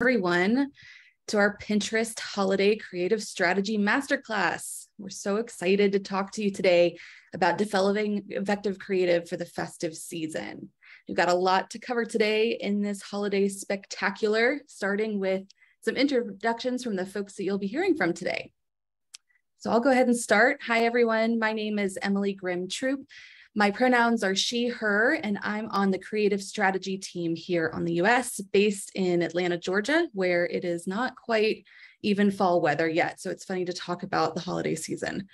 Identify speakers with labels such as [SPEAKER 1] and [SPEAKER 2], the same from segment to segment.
[SPEAKER 1] Everyone to our Pinterest Holiday Creative Strategy Masterclass. We're so excited to talk to you today about developing effective creative for the festive season. We've got a lot to cover today in this holiday spectacular, starting with some introductions from the folks that you'll be hearing from today. So I'll go ahead and start. Hi, everyone. My name is Emily Grimm-Troop. My pronouns are she, her, and I'm on the creative strategy team here on the US, based in Atlanta, Georgia, where it is not quite even fall weather yet. So it's funny to talk about the holiday season.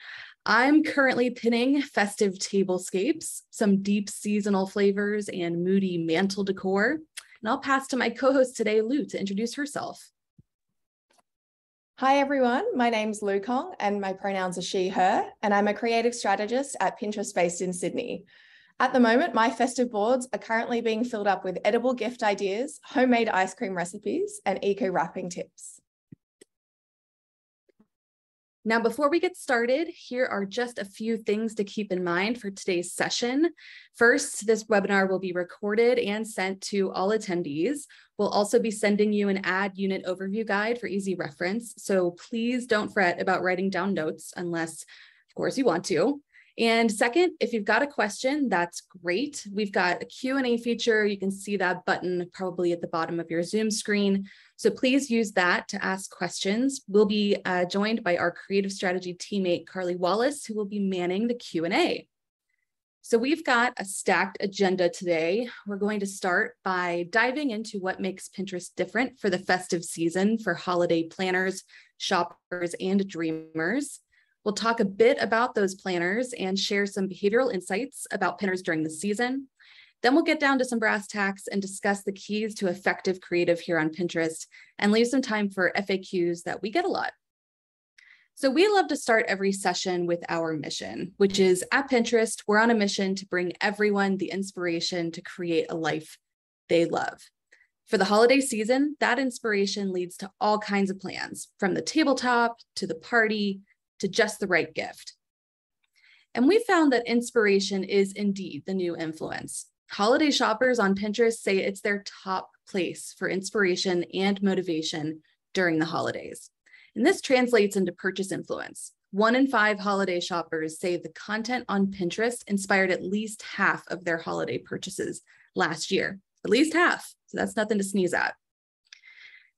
[SPEAKER 1] I'm currently pinning festive tablescapes, some deep seasonal flavors, and moody mantle decor. And I'll pass to my co-host today, Lou, to introduce herself.
[SPEAKER 2] Hi everyone, my name's Lu Kong and my pronouns are she, her, and I'm a creative strategist at Pinterest based in Sydney. At the moment, my festive boards are currently being filled up with edible gift ideas, homemade ice cream recipes, and eco-wrapping tips.
[SPEAKER 1] Now, before we get started, here are just a few things to keep in mind for today's session. First, this webinar will be recorded and sent to all attendees. We'll also be sending you an ad unit overview guide for easy reference. So please don't fret about writing down notes unless, of course, you want to. And second, if you've got a question, that's great. We've got a Q&A feature. You can see that button probably at the bottom of your Zoom screen. So please use that to ask questions. We'll be joined by our creative strategy teammate, Carly Wallace, who will be manning the Q&A. So we've got a stacked agenda today. We're going to start by diving into what makes Pinterest different for the festive season for holiday planners, shoppers, and dreamers. We'll talk a bit about those planners and share some behavioral insights about pinners during the season. Then we'll get down to some brass tacks and discuss the keys to effective creative here on Pinterest and leave some time for FAQs that we get a lot. So we love to start every session with our mission, which is at Pinterest, we're on a mission to bring everyone the inspiration to create a life they love. For the holiday season, that inspiration leads to all kinds of plans, from the tabletop to the party to just the right gift. And we found that inspiration is indeed the new influence. Holiday shoppers on Pinterest say it's their top place for inspiration and motivation during the holidays. And this translates into purchase influence. 1 in 5 holiday shoppers say the content on Pinterest inspired at least half of their holiday purchases last year, at least half. So that's nothing to sneeze at.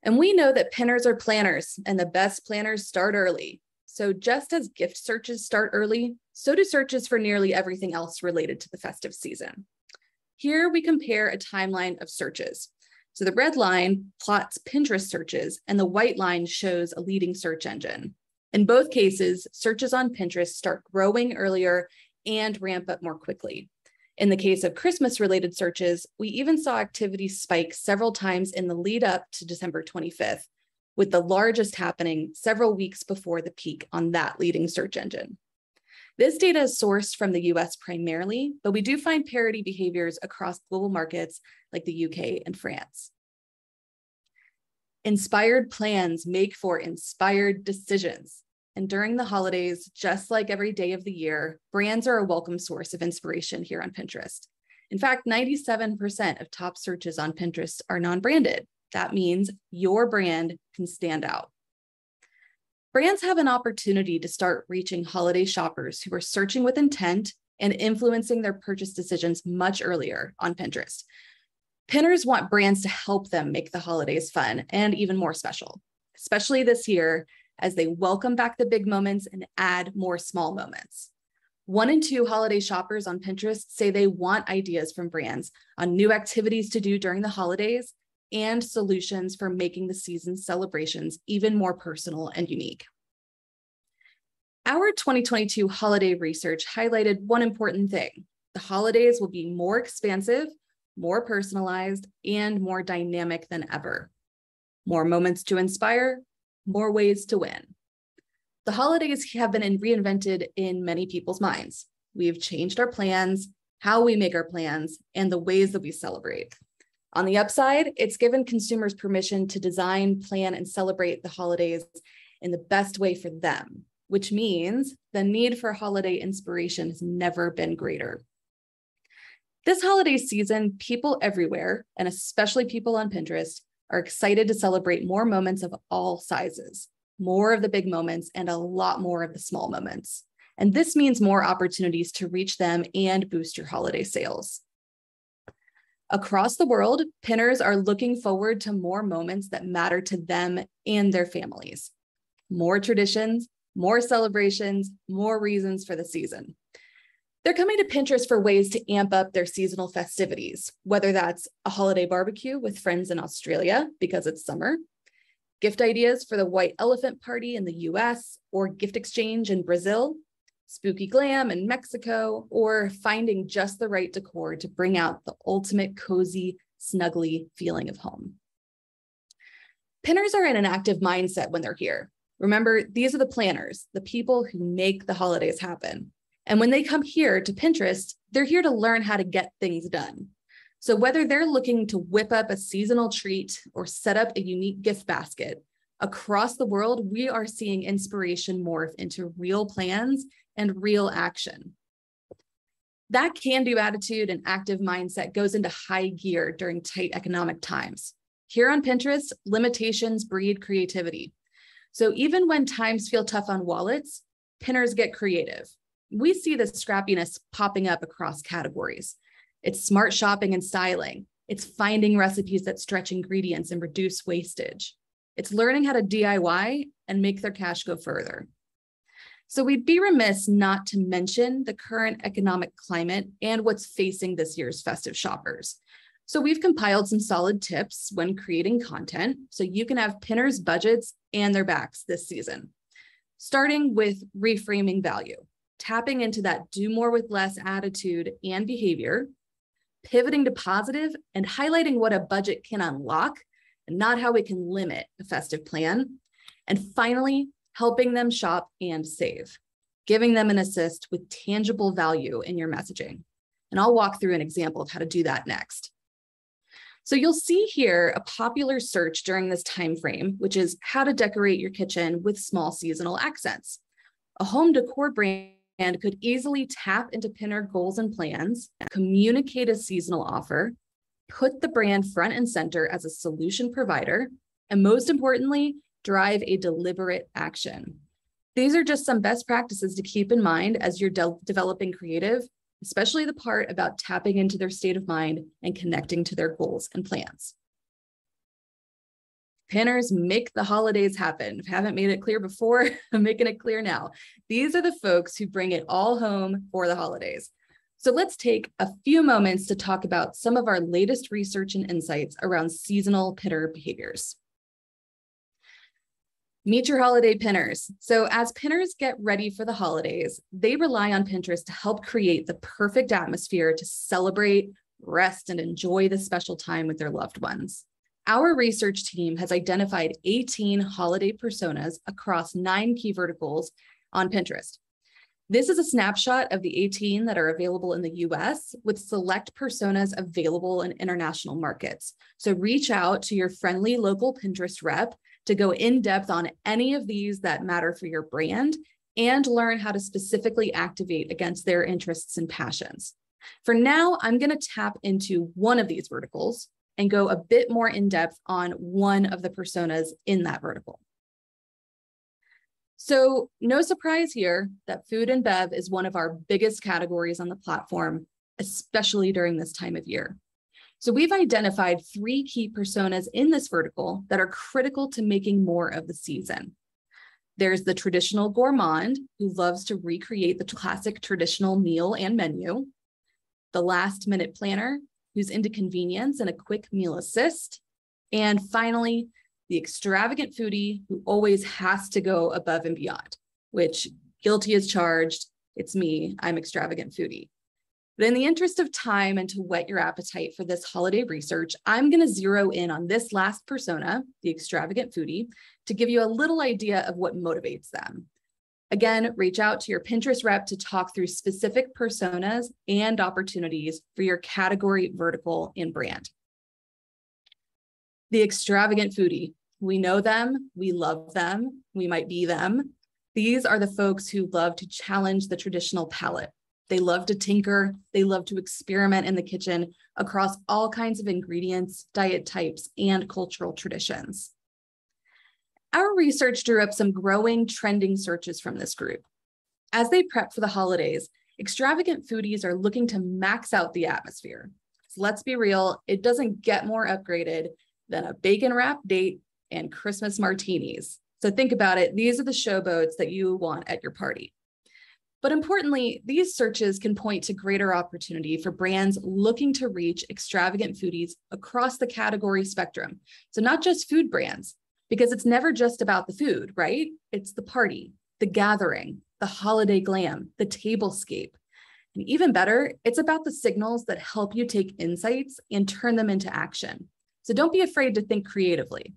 [SPEAKER 1] And we know that pinners are planners, and the best planners start early. So just as gift searches start early, so do searches for nearly everything else related to the festive season. Here we compare a timeline of searches. So the red line plots Pinterest searches and the white line shows a leading search engine. In both cases, searches on Pinterest start growing earlier and ramp up more quickly. In the case of Christmas-related searches, we even saw activity spike several times in the lead up to December 25th, with the largest happening several weeks before the peak on that leading search engine. This data is sourced from the US primarily, but we do find parity behaviors across global markets like the UK and France. Inspired plans make for inspired decisions. And during the holidays, just like every day of the year, brands are a welcome source of inspiration here on Pinterest. In fact, 97% of top searches on Pinterest are non-branded. That means your brand can stand out. Brands have an opportunity to start reaching holiday shoppers who are searching with intent and influencing their purchase decisions much earlier on Pinterest. Pinners want brands to help them make the holidays fun and even more special, especially this year as they welcome back the big moments and add more small moments. 1 in 2 holiday shoppers on Pinterest say they want ideas from brands on new activities to do during the holidays and solutions for making the season's celebrations even more personal and unique. Our 2022 holiday research highlighted one important thing. The holidays will be more expansive, more personalized, and more dynamic than ever. More moments to inspire, more ways to win. The holidays have been reinvented in many people's minds. We've changed our plans, how we make our plans, and the ways that we celebrate. On the upside, it's given consumers permission to design, plan, and celebrate the holidays in the best way for them, which means the need for holiday inspiration has never been greater. This holiday season, people everywhere, and especially people on Pinterest, are excited to celebrate more moments of all sizes, more of the big moments and a lot more of the small moments. And this means more opportunities to reach them and boost your holiday sales. Across the world, pinners are looking forward to more moments that matter to them and their families. More traditions, more celebrations, more reasons for the season. They're coming to Pinterest for ways to amp up their seasonal festivities, whether that's a holiday barbecue with friends in Australia because it's summer, gift ideas for the white elephant party in the US, or gift exchange in Brazil, spooky glam in Mexico, or finding just the right decor to bring out the ultimate cozy, snuggly feeling of home. Pinners are in an active mindset when they're here. Remember, these are the planners, the people who make the holidays happen. And when they come here to Pinterest, they're here to learn how to get things done. So whether they're looking to whip up a seasonal treat or set up a unique gift basket, across the world, we are seeing inspiration morph into real plans and real action. That can-do attitude and active mindset goes into high gear during tight economic times. Here on Pinterest, limitations breed creativity. So even when times feel tough on wallets, pinners get creative. We see this scrappiness popping up across categories. It's smart shopping and styling. It's finding recipes that stretch ingredients and reduce wastage. It's learning how to DIY and make their cash go further. So we'd be remiss not to mention the current economic climate and what's facing this year's festive shoppers. So we've compiled some solid tips when creating content so you can have pinners' budgets and their backs this season. Starting with reframing value, tapping into that do more with less attitude and behavior, pivoting to positive and highlighting what a budget can unlock and not how it can limit a festive plan. And finally, helping them shop and save, giving them an assist with tangible value in your messaging. And I'll walk through an example of how to do that next. So you'll see here a popular search during this time frame, which is how to decorate your kitchen with small seasonal accents. A home decor brand could easily tap into pinner goals and plans, communicate a seasonal offer, put the brand front and center as a solution provider, and most importantly, drive a deliberate action. These are just some best practices to keep in mind as you're developing creative, especially the part about tapping into their state of mind and connecting to their goals and plans. Pinners make the holidays happen. If I haven't made it clear before, I'm making it clear now. These are the folks who bring it all home for the holidays. So let's take a few moments to talk about some of our latest research and insights around seasonal pinner behaviors. Meet your holiday pinners. So as pinners get ready for the holidays, they rely on Pinterest to help create the perfect atmosphere to celebrate, rest, and enjoy this special time with their loved ones. Our research team has identified 18 holiday personas across 9 key verticals on Pinterest. This is a snapshot of the 18 that are available in the US with select personas available in international markets. So reach out to your friendly local Pinterest rep to go in depth on any of these that matter for your brand and learn how to specifically activate against their interests and passions. For now, I'm going to tap into one of these verticals and go a bit more in depth on one of the personas in that vertical. So no surprise here that food and bev is one of our biggest categories on the platform, especially during this time of year. So we've identified 3 key personas in this vertical that are critical to making more of the season. There's the traditional gourmand who loves to recreate the classic traditional meal and menu, the last minute planner who's into convenience and a quick meal assist, and finally, the extravagant foodie who always has to go above and beyond, which guilty as charged. It's me, I'm extravagant foodie. But in the interest of time and to whet your appetite for this holiday research, I'm going to zero in on this last persona, the extravagant foodie, to give you a little idea of what motivates them. Again, reach out to your Pinterest rep to talk through specific personas and opportunities for your category, vertical, and brand. The extravagant foodie. We know them, we love them, we might be them. These are the folks who love to challenge the traditional palate. They love to tinker. They love to experiment in the kitchen across all kinds of ingredients, diet types, and cultural traditions. Our research drew up some growing trending searches from this group. As they prep for the holidays, extravagant foodies are looking to max out the atmosphere. So let's be real, it doesn't get more upgraded than a bacon wrap date and Christmas martinis. So think about it, these are the showboats that you want at your party. But importantly, these searches can point to greater opportunity for brands looking to reach extravagant foodies across the category spectrum. So not just food brands, because it's never just about the food, right? It's the party, the gathering, the holiday glam, the tablescape. And even better, it's about the signals that help you take insights and turn them into action. So don't be afraid to think creatively.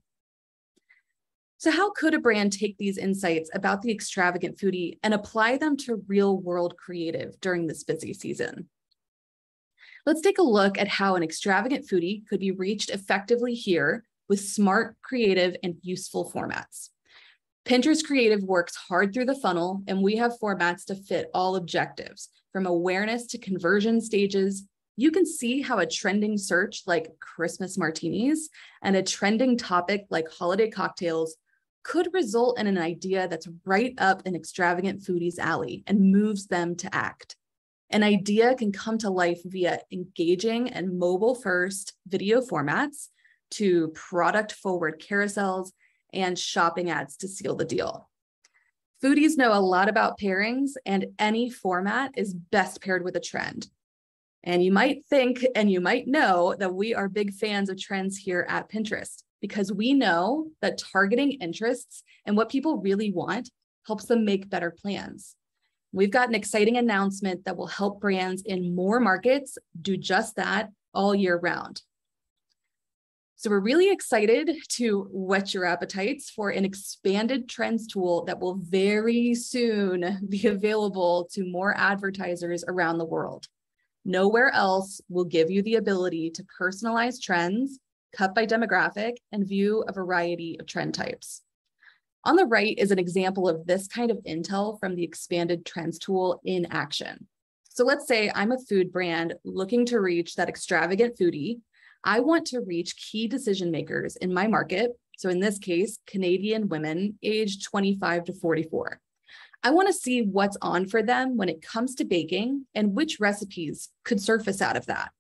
[SPEAKER 1] So how could a brand take these insights about the extravagant foodie and apply them to real-world creative during this busy season? Let's take a look at how an extravagant foodie could be reached effectively here with smart, creative, and useful formats. Pinterest Creative works hard through the funnel, and we have formats to fit all objectives, from awareness to conversion stages. You can see how a trending search like Christmas martinis and a trending topic like holiday cocktails could result in an idea that's right up an extravagant foodie's alley and moves them to act. An idea can come to life via engaging and mobile-first video formats to product-forward carousels and shopping ads to seal the deal. Foodies know a lot about pairings, and any format is best paired with a trend. And you might think, and you might know, that we are big fans of trends here at Pinterest, because we know that targeting interests and what people really want helps them make better plans. We've got an exciting announcement that will help brands in more markets do just that all year round. So we're really excited to whet your appetites for an expanded trends tool that will very soon be available to more advertisers around the world. Nowhere else will give you the ability to personalize trends, cut by demographic, and view a variety of trend types. On the right is an example of this kind of intel from the expanded trends tool in action. So let's say I'm a food brand looking to reach that extravagant foodie. I want to reach key decision makers in my market. So in this case, Canadian women aged 25 to 44. I want to see what's on for them when it comes to baking and which recipes could surface out of that.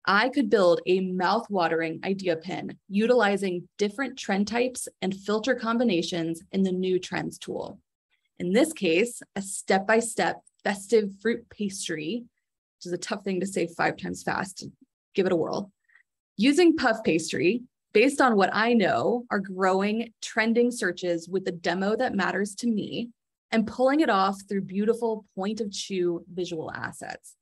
[SPEAKER 1] I could build a mouth-watering idea pin utilizing different trend types and filter combinations in the new trends tool. In this case, a step-by-step festive fruit pastry, which is a tough thing to say 5 times fast. Give it a whirl. Using puff pastry, based on what I know are growing trending searches with the demo that matters to me, and pulling it off through beautiful point-of-chew visual assets.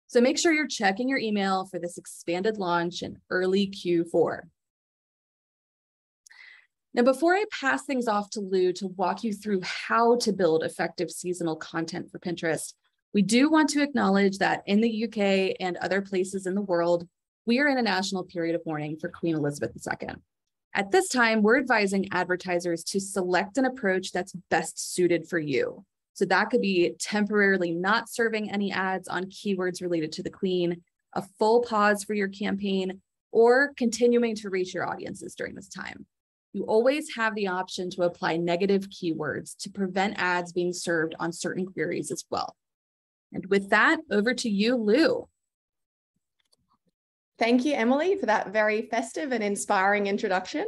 [SPEAKER 1] So make sure you're checking your email for this expanded launch in early Q4. Now, before I pass things off to Lou to walk you through how to build effective seasonal content for Pinterest, we do want to acknowledge that in the UK and other places in the world, we are in a national period of mourning for Queen Elizabeth II. At this time, we're advising advertisers to select an approach that's best suited for you. So that could be temporarily not serving any ads on keywords related to the Queen, a full pause for your campaign, or continuing to reach your audiences during this time. You always have the option to apply negative keywords to prevent ads being served on certain queries as well. And with that, over to you, Lou.
[SPEAKER 2] Thank you, Emily, for that very festive and inspiring introduction.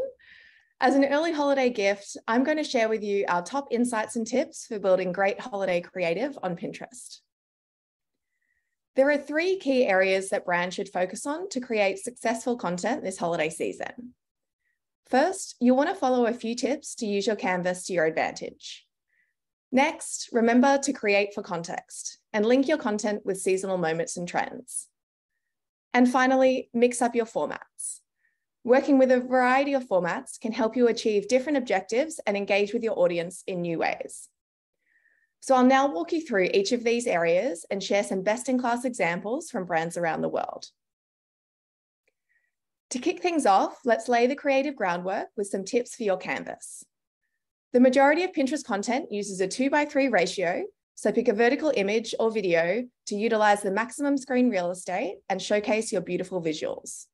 [SPEAKER 2] As an early holiday gift, I'm going to share with you our top insights and tips for building great holiday creative on Pinterest. There are 3 key areas that brands should focus on to create successful content this holiday season. First, you'll want to follow a few tips to use your canvas to your advantage. Next, remember to create for context and link your content with seasonal moments and trends. And finally, mix up your formats. Working with a variety of formats can help you achieve different objectives and engage with your audience in new ways. So I'll now walk you through each of these areas and share some best-in-class examples from brands around the world. To kick things off, let's lay the creative groundwork with some tips for your canvas. The majority of Pinterest content uses a 2:3 ratio, So pick a vertical image or video to utilize the maximum screen real estate and showcase your beautiful visuals.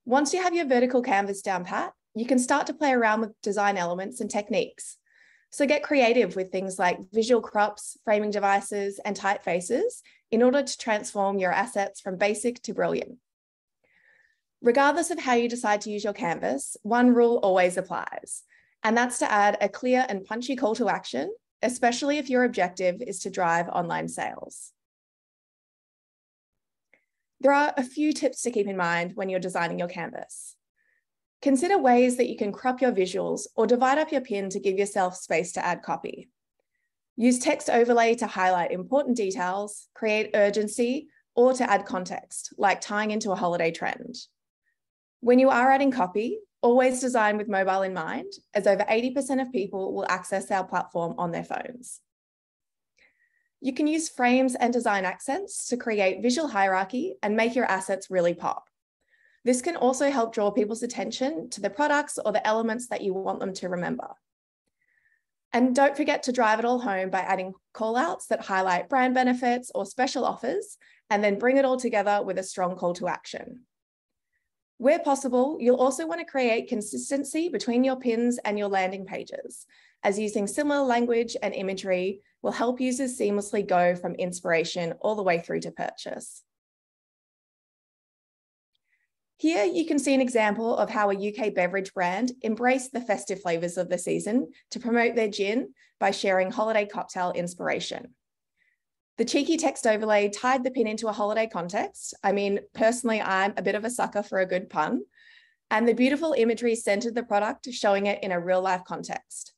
[SPEAKER 2] Once you have your vertical canvas down pat, you can start to play around with design elements and techniques. So get creative with things like visual crops, framing devices, and typefaces in order to transform your assets from basic to brilliant. Regardless of how you decide to use your canvas, one rule always applies, and that's to add a clear and punchy call to action, especially if your objective is to drive online sales. There are a few tips to keep in mind when you're designing your canvas. Consider ways that you can crop your visuals or divide up your pin to give yourself space to add copy. Use text overlay to highlight important details, create urgency, or to add context, like tying into a holiday trend. When you are adding copy, always design with mobile in mind, as over 80% of people will access our platform on their phones. You can use frames and design accents to create visual hierarchy and make your assets really pop. This can also help draw people's attention to the products or the elements that you want them to remember. And don't forget to drive it all home by adding callouts that highlight brand benefits or special offers, and then bring it all together with a strong call to action. Where possible, you'll also want to create consistency between your pins and your landing pages, as using similar language and imagery will help users seamlessly go from inspiration all the way through to purchase. Here you can see an example of how a UK beverage brand embraced the festive flavours of the season to promote their gin by sharing holiday cocktail inspiration. The cheeky text overlay tied the pin into a holiday context. I mean, personally, I'm a bit of a sucker for a good pun. And the beautiful imagery centered the product, showing it in a real life context.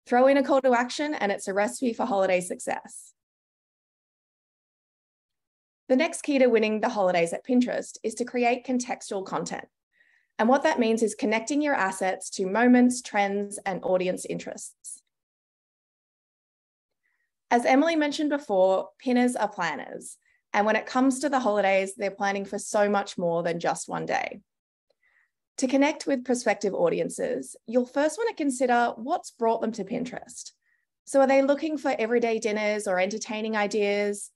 [SPEAKER 2] Throw in a call to action and it's a recipe for holiday success. The next key to winning the holidays at Pinterest is to create contextual content. And what that means is connecting your assets to moments, trends, and audience interests. As Emily mentioned before, pinners are planners. And when it comes to the holidays, they're planning for so much more than just one day. To connect with prospective audiences, you'll first want to consider what's brought them to Pinterest. So are they looking for everyday dinners or entertaining ideas,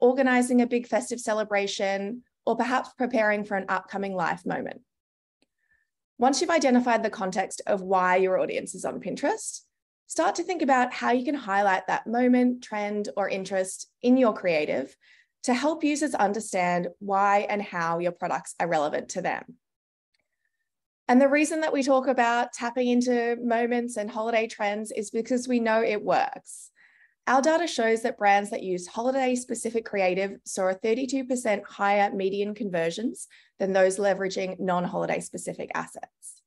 [SPEAKER 2] organizing a big festive celebration, or perhaps preparing for an upcoming life moment? Once you've identified the context of why your audience is on Pinterest, start to think about how you can highlight that moment, trend, or interest in your creative to help users understand why and how your products are relevant to them. And the reason that we talk about tapping into moments and holiday trends is because we know it works. Our data shows that brands that use holiday-specific creative saw a 32% higher median conversions than those leveraging non-holiday specific assets.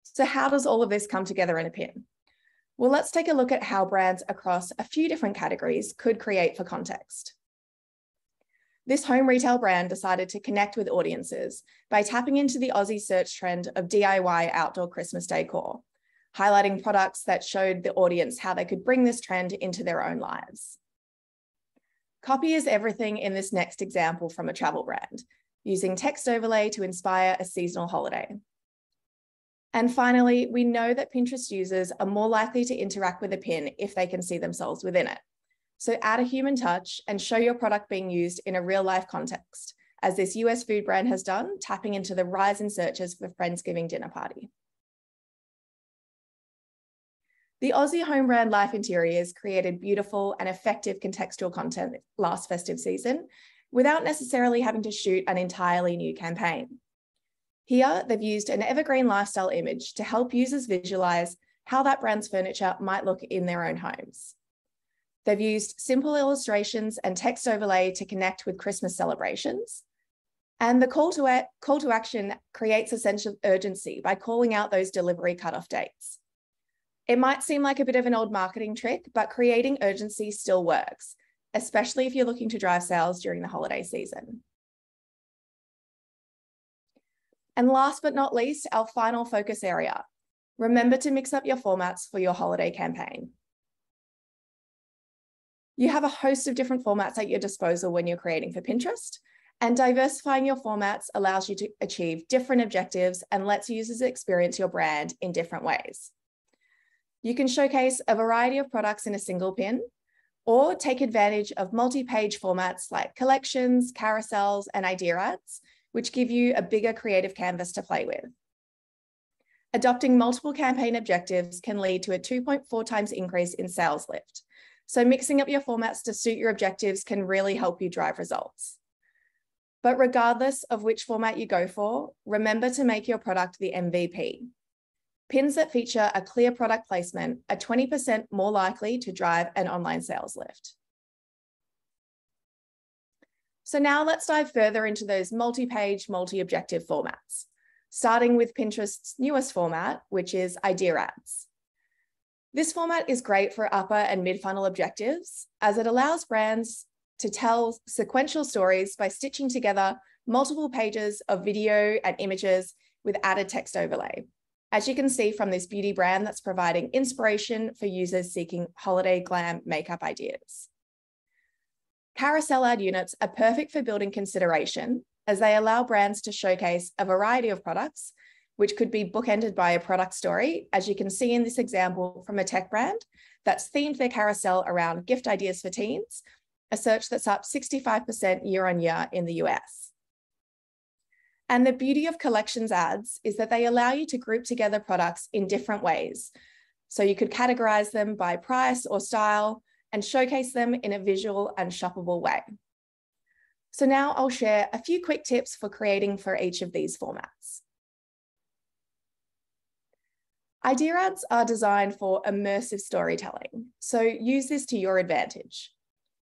[SPEAKER 2] So how does all of this come together in a pin? Well, let's take a look at how brands across a few different categories could create for context. This home retail brand decided to connect with audiences by tapping into the Aussie search trend of DIY outdoor Christmas decor, highlighting products that showed the audience how they could bring this trend into their own lives. Copy is everything in this next example from a travel brand, using text overlay to inspire a seasonal holiday. And finally, we know that Pinterest users are more likely to interact with a pin if they can see themselves within it. So add a human touch and show your product being used in a real life context, as this US food brand has done, tapping into the rise in searches for Friendsgiving dinner party. The Aussie home brand Life Interiors created beautiful and effective contextual content last festive season without necessarily having to shoot an entirely new campaign. Here, they've used an evergreen lifestyle image to help users visualize how that brand's furniture might look in their own homes. They've used simple illustrations and text overlay to connect with Christmas celebrations. And the call to action creates a sense of urgency by calling out those delivery cutoff dates. It might seem like a bit of an old marketing trick, but creating urgency still works, especially if you're looking to drive sales during the holiday season. And last but not least, our final focus area. Remember to mix up your formats for your holiday campaign. You have a host of different formats at your disposal when you're creating for Pinterest, and diversifying your formats allows you to achieve different objectives and lets users experience your brand in different ways. You can showcase a variety of products in a single pin, or take advantage of multi-page formats like collections, carousels, and idea ads, which give you a bigger creative canvas to play with. Adopting multiple campaign objectives can lead to a 2.4 times increase in sales lift. So mixing up your formats to suit your objectives can really help you drive results. But regardless of which format you go for, remember to make your product the MVP. Pins that feature a clear product placement are 20% more likely to drive an online sales lift. So now let's dive further into those multi-page, multi-objective formats, starting with Pinterest's newest format, which is idea ads. This format is great for upper and mid-funnel objectives, as it allows brands to tell sequential stories by stitching together multiple pages of video and images with added text overlay, as you can see from this beauty brand that's providing inspiration for users seeking holiday glam makeup ideas. Carousel ad units are perfect for building consideration, as they allow brands to showcase a variety of products, which could be bookended by a product story, as you can see in this example from a tech brand that's themed their carousel around gift ideas for teens, a search that's up 65% year on year in the US. And the beauty of collections ads is that they allow you to group together products in different ways. So you could categorize them by price or style and showcase them in a visual and shoppable way. So now I'll share a few quick tips for creating for each of these formats. Idea ads are designed for immersive storytelling, so use this to your advantage.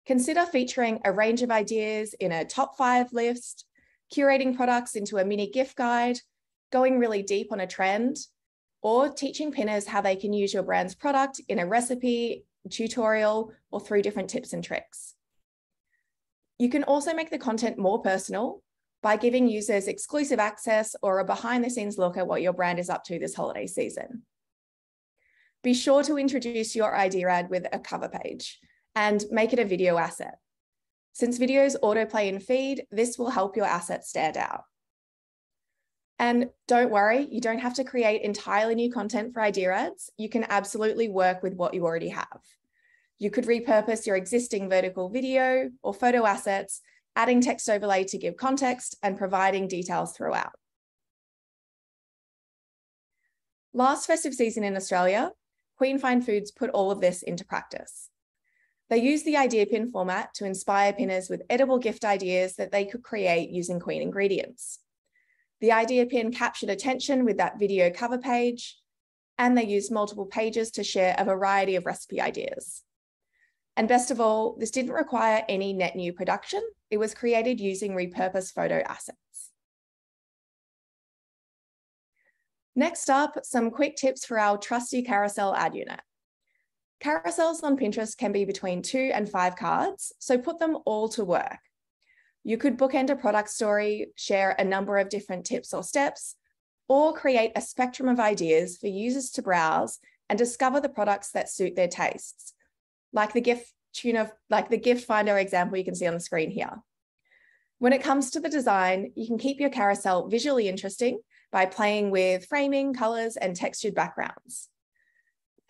[SPEAKER 2] Consider featuring a range of ideas in a top 5 list, curating products into a mini gift guide, going really deep on a trend, or teaching pinners how they can use your brand's product in a recipe, tutorial, or through different tips and tricks. You can also make the content more personal by giving users exclusive access or a behind-the-scenes look at what your brand is up to this holiday season. Be sure to introduce your idea ad with a cover page and make it a video asset. Since videos autoplay in feed, this will help your asset stand out. And don't worry, you don't have to create entirely new content for idea ads. You can absolutely work with what you already have. You could repurpose your existing vertical video or photo assets, adding text overlay to give context and providing details throughout. Last festive season in Australia, Queen Fine Foods put all of this into practice. They used the idea pin format to inspire pinners with edible gift ideas that they could create using Queen ingredients. The idea pin captured attention with that video cover page, and they used multiple pages to share a variety of recipe ideas. And best of all, this didn't require any net new production. It was created using repurposed photo assets. Next up, some quick tips for our trusty carousel ad unit. Carousels on Pinterest can be between 2 and 5 cards, so put them all to work. You could bookend a product story, share a number of different tips or steps, or create a spectrum of ideas for users to browse and discover the products that suit their tastes, like the gift finder example you can see on the screen here. When it comes to the design, you can keep your carousel visually interesting by playing with framing, colors, and textured backgrounds.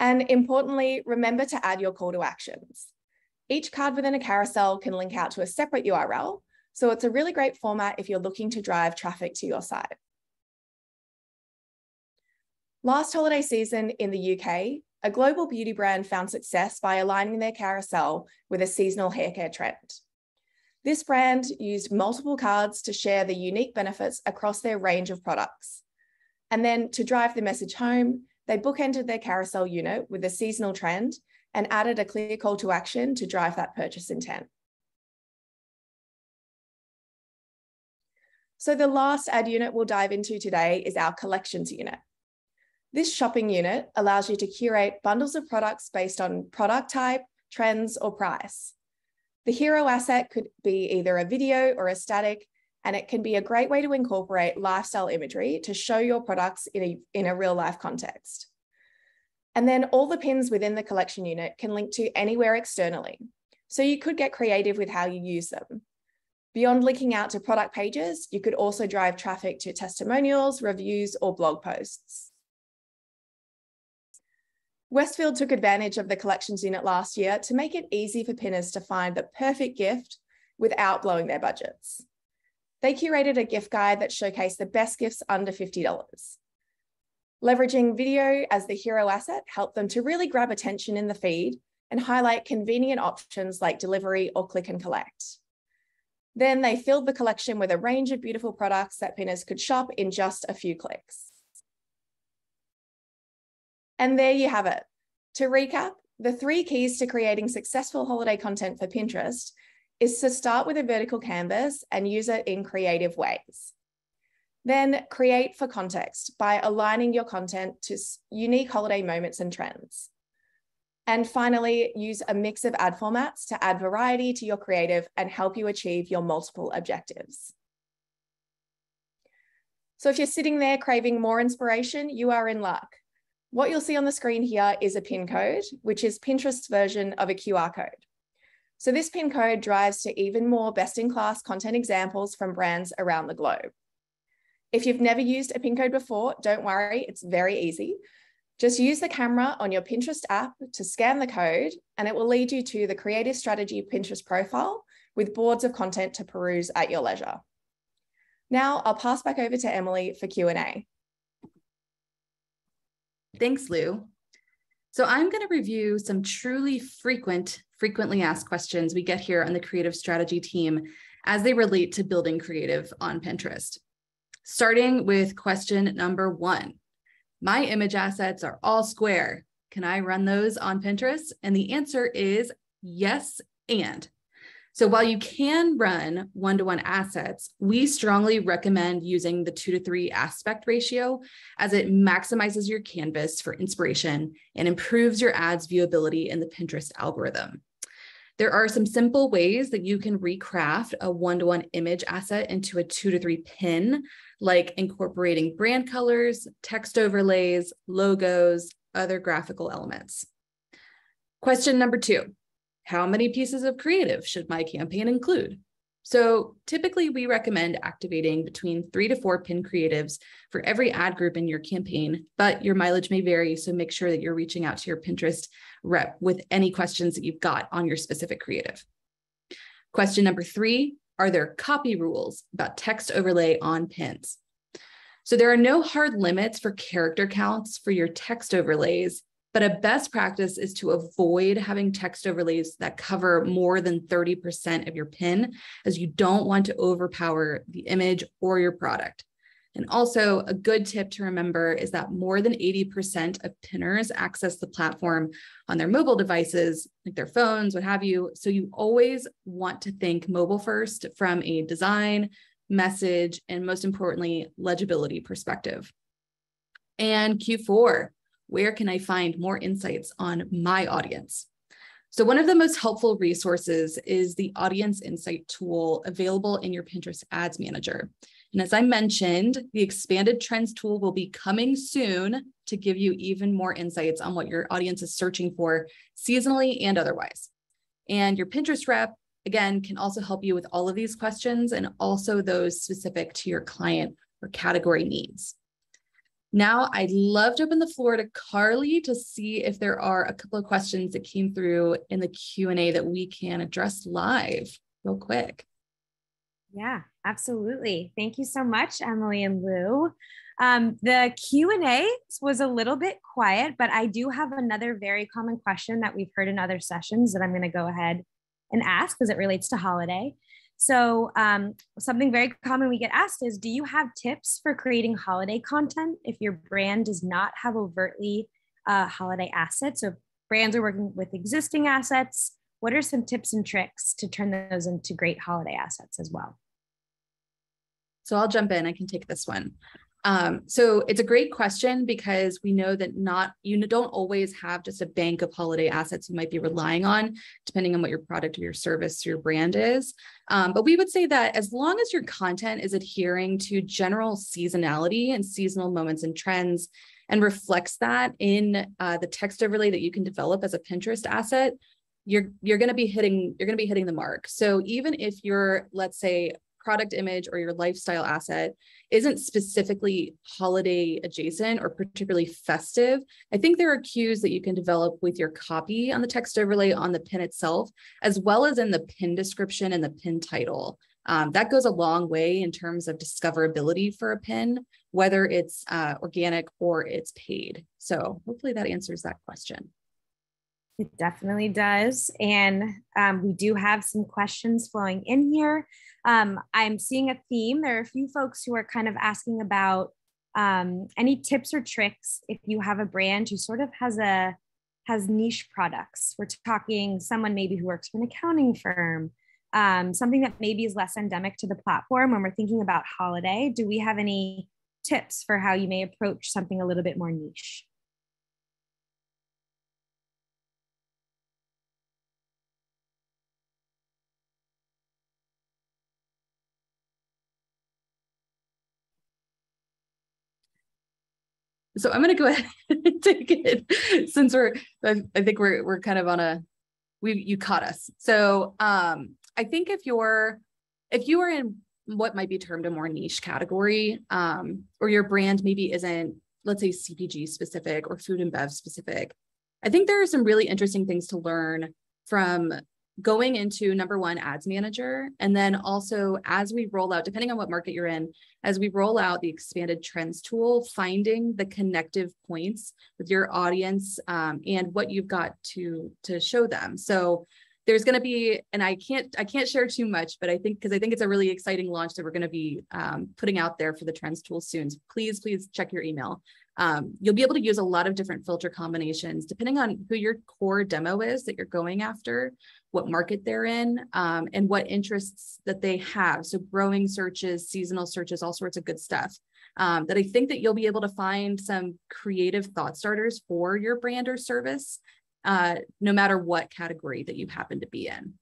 [SPEAKER 2] And importantly, remember to add your call to actions. Each card within a carousel can link out to a separate URL, so it's a really great format if you're looking to drive traffic to your site. Last holiday season in the UK, a global beauty brand found success by aligning their carousel with a seasonal hair care trend. This brand used multiple cards to share the unique benefits across their range of products. And then to drive the message home, they bookended their carousel unit with a seasonal trend and added a clear call to action to drive that purchase intent. So the last ad unit we'll dive into today is our collections unit. This shopping unit allows you to curate bundles of products based on product type, trends, or price. The hero asset could be either a video or a static, and it can be a great way to incorporate lifestyle imagery to show your products in a real life context. And then all the pins within the collection unit can link to anywhere externally. So you could get creative with how you use them. Beyond linking out to product pages, you could also drive traffic to testimonials, reviews, or blog posts. Westfield took advantage of the collections unit last year to make it easy for pinners to find the perfect gift without blowing their budgets. They curated a gift guide that showcased the best gifts under $50. Leveraging video as the hero asset helped them to really grab attention in the feed and highlight convenient options like delivery or click and collect. Then they filled the collection with a range of beautiful products that pinners could shop in just a few clicks. And there you have it. To recap, the 3 keys to creating successful holiday content for Pinterest is to start with a vertical canvas and use it in creative ways. Then create for context by aligning your content to unique holiday moments and trends. And finally, use a mix of ad formats to add variety to your creative and help you achieve your multiple objectives. So if you're sitting there craving more inspiration, you are in luck. What you'll see on the screen here is a pin code, which is Pinterest's version of a QR code. So this pin code drives to even more best-in-class content examples from brands around the globe. If you've never used a pin code before, don't worry, it's very easy. Just use the camera on your Pinterest app to scan the code, and it will lead you to the Creative Strategy Pinterest profile with boards of content to peruse at your leisure. Now I'll pass back over to Emily for Q&A.
[SPEAKER 1] Thanks, Lou. So I'm going to review some truly frequently asked questions we get here on the creative strategy team as they relate to building creative on Pinterest. Starting with question number 1. My image assets are all square. Can I run those on Pinterest? And the answer is yes, and. So while you can run 1-to-1 assets, we strongly recommend using the 2-to-3 aspect ratio as it maximizes your canvas for inspiration and improves your ads viewability in the Pinterest algorithm. There are some simple ways that you can recraft a 1-to-1 image asset into a 2-to-3 pin, like incorporating brand colors, text overlays, logos, other graphical elements. Question number 2, how many pieces of creative should my campaign include? So typically we recommend activating between 3 to 4 pin creatives for every ad group in your campaign, but your mileage may vary, so make sure that you're reaching out to your Pinterest rep with any questions that you've got on your specific creative. Question number 3, are there copy rules about text overlay on pins? So there are no hard limits for character counts for your text overlays, but a best practice is to avoid having text overlays that cover more than 30% of your pin, as you don't want to overpower the image or your product. And also a good tip to remember is that more than 80% of pinners access the platform on their mobile devices, like their phones, what have you. So you always want to think mobile first from a design, message, and most importantly, legibility perspective. And Q4, where can I find more insights on my audience? So one of the most helpful resources is the Audience Insight tool available in your Pinterest Ads Manager. And as I mentioned, the expanded trends tool will be coming soon to give you even more insights on what your audience is searching for seasonally and otherwise. And your Pinterest rep, again, can also help you with all of these questions and also those specific to your client or category needs. Now, I'd love to open the floor to Carly to see if there are a couple of questions that came through in the Q&A that we can address live real quick.
[SPEAKER 3] Yeah, absolutely. Thank you so much, Emily and Lou. The Q&A was a little bit quiet, but I do have another very common question that we've heard in other sessions that I'm going to go ahead and ask because it relates to holiday. So something very common we get asked is, do you have tips for creating holiday content if your brand does not have overtly holiday assets? So if brands are working with existing assets, what are some tips and tricks to turn those into great holiday assets as well?
[SPEAKER 1] So I'll jump in. I can take this one. So it's a great question because we know that you don't always have just a bank of holiday assets you might be relying on, depending on what your product or your service or your brand is. But we would say that as long as your content is adhering to general seasonality and seasonal moments and trends and reflects that in the text overlay that you can develop as a Pinterest asset, you're going to be hitting the mark. So even if your, let's say, product image or your lifestyle asset isn't specifically holiday adjacent or particularly festive, I think there are cues that you can develop with your copy on the text overlay on the pin itself, as well as in the pin description and the pin title. That goes a long way in terms of discoverability for a pin, whether it's organic or it's paid. So hopefully that answers that question.
[SPEAKER 3] It definitely does. And we do have some questions flowing in here. I'm seeing a theme. There are a few folks who are kind of asking about any tips or tricks if you have a brand who sort of has niche products. We're talking someone maybe who works for an accounting firm, something that maybe is less endemic to the platform when we're thinking about holiday. Do we have any tips for how you may approach something a little bit more niche?
[SPEAKER 1] So I'm going to go ahead and take it since I think we're kind of on you caught us. So I think if you are in what might be termed a more niche category, or your brand maybe isn't, let's say, CPG specific or food and bev specific, I think there are some really interesting things to learn from going into number one, ads manager. And then also as we roll out, depending on what market you're in, as we roll out the expanded trends tool, finding the connective points with your audience and what you've got to show them. So there's going to be, and I can't share too much, but I think it's a really exciting launch that we're going to be putting out there for the trends tool soon. So please check your email. You'll be able to use a lot of different filter combinations depending on who your core demo is that you're going after, what market they're in, and what interests that they have. So growing searches, seasonal searches, all sorts of good stuff. That I think that you'll be able to find some creative thought starters for your brand or service, no matter what category that you happen to be in.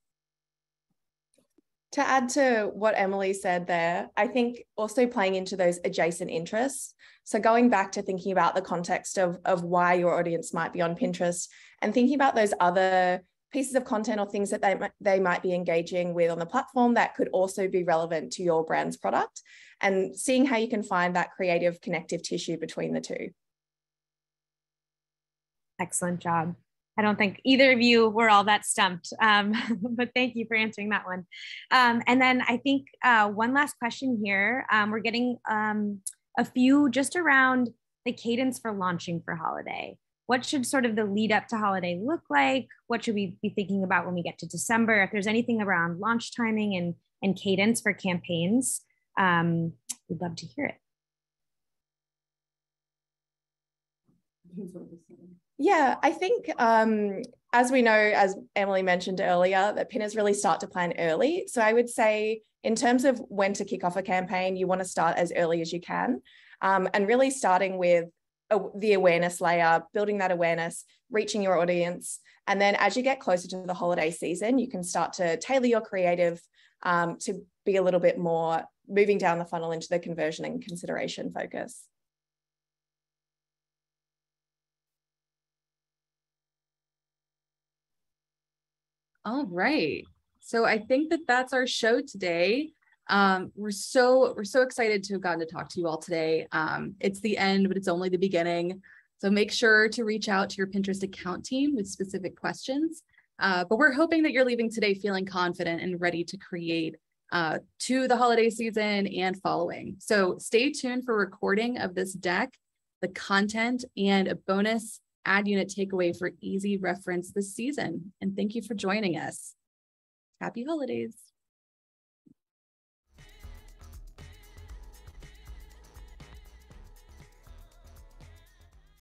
[SPEAKER 2] To add to what Emily said there, I think also playing into those adjacent interests. So going back to thinking about the context of why your audience might be on Pinterest and thinking about those other pieces of content or things that they might be engaging with on the platform that could also be relevant to your brand's product, and seeing how you can find that creative connective tissue between the two.
[SPEAKER 3] Excellent job. I don't think either of you were all that stumped, but thank you for answering that one. And then I think one last question here. We're getting a few just around the cadence for launching for holiday. What should sort of the lead up to holiday look like? What should we be thinking about when we get to December? If there's anything around launch timing and cadence for campaigns, we'd love to hear it.
[SPEAKER 2] Yeah, I think as we know, as Emily mentioned earlier, that pinners really start to plan early. So I would say in terms of when to kick off a campaign, you want to start as early as you can, and really starting with the awareness layer, building that awareness, reaching your audience. And then as you get closer to the holiday season, you can start to tailor your creative to be a little bit more moving down the funnel into the conversion and consideration focus.
[SPEAKER 1] All right. So I think that that's our show today. We're so excited to have gotten to talk to you all today. It's the end, but it's only the beginning. So make sure to reach out to your Pinterest account team with specific questions. But we're hoping that you're leaving today feeling confident and ready to create to the holiday season and following. So stay tuned for recording of this deck, the content, and a bonus ad unit takeaway for easy reference this season. And thank you for joining us. Happy holidays.